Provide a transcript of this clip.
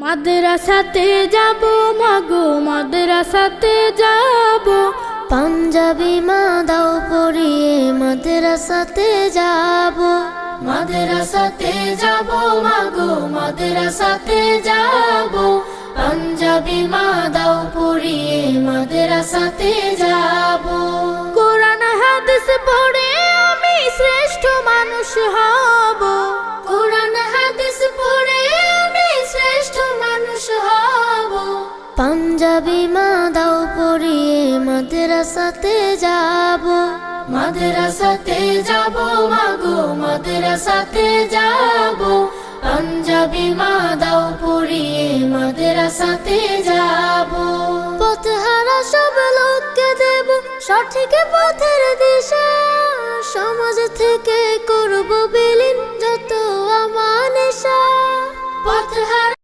মাদ্রাসাতে যাব মাগো মাদ্রাসাতে যাব, পাঞ্জাবি মা দাও পরিয়ে মাদ্রাসাতে যাব। মাদ্রাসাতে যাব মাগো মাদ্রাসাতে যাব, পাঞ্জাবি মা দাও পরিয়ে মাদ্রাসাতে যাব। কোরআন হাদিস পড়ে আমি শ্রেষ্ঠ মানুষ হব, কোরআন হাদিস পড়ে আমি শ্রেষ্ঠ মানুষ হব। পাঞ্জাবি মা দাও পরিয়ে মাদ্রাসাতে যাব। মাদ্রাসাতে যাব মাগো মাদ্রাসাতে যাব, পাঞ্জাবি মা দাও পরিয়ে মাদ্রাসাতে যাব। পথহারা সব লোককে দেব সঠিক পথের দিশা, সমাজ থেকে করব বিলীন যত আমানেশা। পথহারা